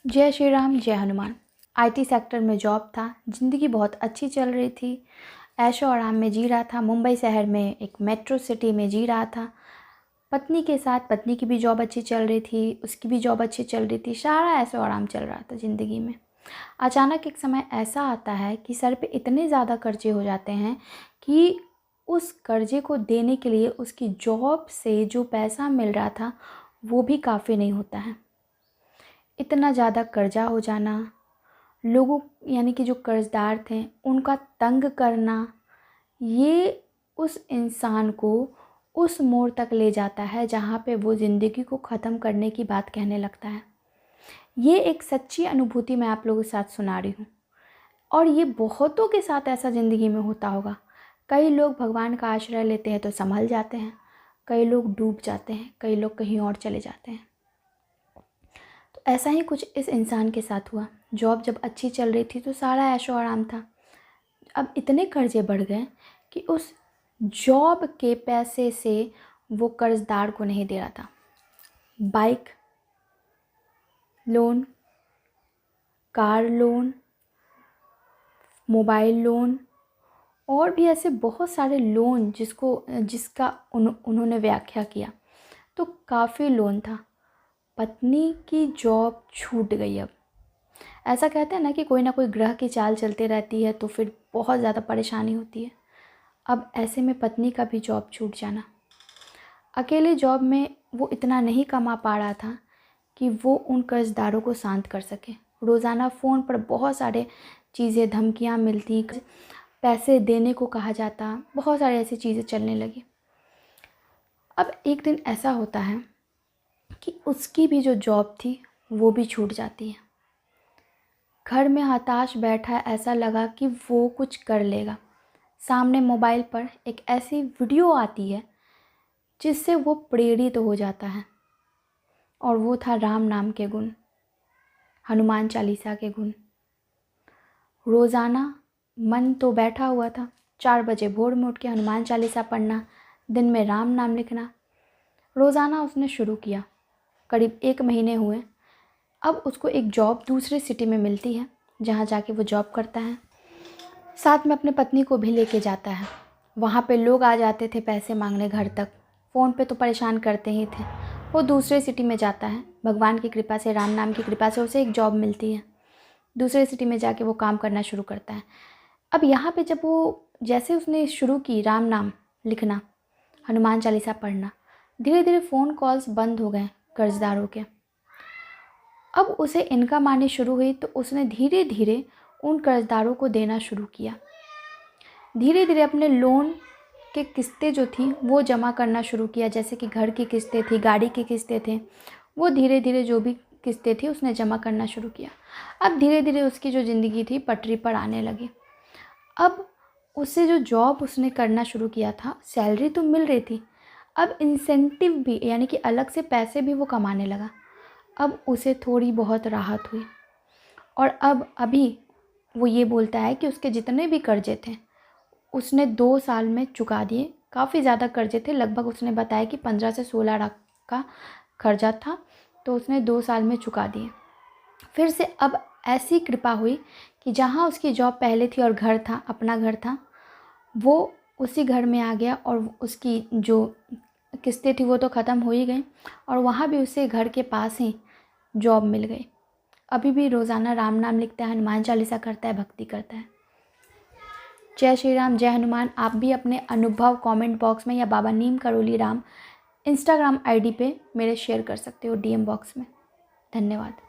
जय श्री राम, जय Hanuman. IT sector में जॉब था, ज़िंदगी बहुत अच्छी चल रही थी, ऐशो आराम में जी रहा था। मुंबई शहर में एक मेट्रो सिटी में जी रहा था। पत्नी के साथ, पत्नी की भी जॉब अच्छी चल रही थी, उसकी भी जॉब अच्छी चल रही थी, सारा ऐशो आराम चल रहा था ज़िंदगी में। अचानक एक समय ऐसा आता है कि सर पे इतने ज़्यादा कर्जे हो जाते हैं कि उस कर्जे को देने के लिए उसकी जॉब से जो पैसा मिल रहा था वो भी काफ़ी नहीं होता है। इतना ज़्यादा कर्जा हो जाना, लोगों यानी कि जो कर्ज़दार थे उनका तंग करना, ये उस इंसान को उस मोड़ तक ले जाता है जहाँ पे वो ज़िंदगी को ख़त्म करने की बात कहने लगता है। ये एक सच्ची अनुभूति मैं आप लोगों के साथ सुना रही हूँ और ये बहुतों के साथ ऐसा ज़िंदगी में होता होगा। कई लोग भगवान का आश्रय लेते हैं तो संभल जाते हैं, कई लोग डूब जाते हैं, कई लोग कहीं और चले जाते हैं। तो ऐसा ही कुछ इस इंसान के साथ हुआ। जॉब जब अच्छी चल रही थी तो सारा ऐशो आराम था। अब इतने कर्जे बढ़ गए कि उस जॉब के पैसे से वो कर्जदार को नहीं दे रहा था। Bike loan, car loan, mobile loan और भी ऐसे बहुत सारे लोन जिसका उन्होंने व्याख्या किया, तो काफ़ी लोन था। पत्नी की जॉब छूट गई। अब ऐसा कहते हैं ना कि कोई ना कोई ग्रह की चाल चलते रहती है तो फिर बहुत ज़्यादा परेशानी होती है। अब ऐसे में पत्नी का भी जॉब छूट जाना। अकेले जॉब में वो इतना नहीं कमा पा रहा था कि वो उन कर्जदारों को शांत कर सके। रोज़ाना फ़ोन पर बहुत सारे चीज़ें, धमकियाँ मिलती, पैसे देने को कहा जाता, बहुत सारी ऐसी चीज़ें चलने लगी। अब एक दिन ऐसा होता है कि उसकी भी जो जॉब थी वो भी छूट जाती है। घर में हताश बैठा, ऐसा लगा कि वो कुछ कर लेगा। सामने मोबाइल पर एक ऐसी वीडियो आती है जिससे वो प्रेरित हो जाता है और वो था राम नाम के गुण, हनुमान चालीसा के गुण। रोज़ाना मन तो बैठा हुआ था, 4 बजे भोर में उठ के हनुमान चालीसा पढ़ना, दिन में राम नाम लिखना। रोज़ाना उसने शुरू किया। करीब 1 महीने हुए। अब उसको एक जॉब दूसरे सिटी में मिलती है जहाँ जाके वो जॉब करता है। साथ में अपने पत्नी को भी लेके जाता है। वहाँ पे लोग आ जाते थे पैसे मांगने घर तक, फ़ोन पे तो परेशान करते ही थे। वो दूसरे सिटी में जाता है, भगवान की कृपा से, राम नाम की कृपा से उसे एक जॉब मिलती है। दूसरे सिटी में जाके वो काम करना शुरू करता है। अब यहाँ पे जब वो जैसे उसने शुरू की राम नाम लिखना, हनुमान चालीसा पढ़ना, धीरे धीरे फ़ोन कॉल्स बंद हो गए कर्जदारों के। अब उसे इनकम आनी शुरू हुई तो उसने धीरे धीरे उन कर्जदारों को देना शुरू किया। धीरे धीरे अपने लोन के किस्तें जो थी वो जमा करना शुरू किया। जैसे कि घर की किस्तें थी, गाड़ी की किस्तें थे, वो धीरे धीरे जो भी किस्तें थी उसने जमा करना शुरू किया। अब धीरे धीरे उसकी जो ज़िंदगी थी पटरी पर आने लगी। अब उससे जो जॉब उसने करना शुरू किया था, सैलरी तो मिल रही थी, अब इंसेंटिव भी यानी कि अलग से पैसे भी वो कमाने लगा। अब उसे थोड़ी बहुत राहत हुई और अब अभी वो ये बोलता है कि उसके जितने भी कर्जे थे उसने 2 साल में चुका दिए। काफ़ी ज़्यादा कर्जे थे, लगभग उसने बताया कि 15 से 16 लाख का कर्जा था, तो उसने 2 साल में चुका दिए। फिर से अब ऐसी कृपा हुई कि जहाँ उसकी जॉब पहले थी और घर था, अपना घर था, वो उसी घर में आ गया और उसकी जो किस्तें थी वो तो ख़त्म हो ही गई और वहाँ भी उसे घर के पास ही जॉब मिल गई। अभी भी रोज़ाना राम नाम लिखता है, हनुमान चालीसा करता है, भक्ति करता है। जय श्री राम, जय हनुमान। आप भी अपने अनुभव कमेंट बॉक्स में या बाबा नीम करोली राम इंस्टाग्राम आईडी पे मेरे शेयर कर सकते हो, डीएम बॉक्स में। धन्यवाद।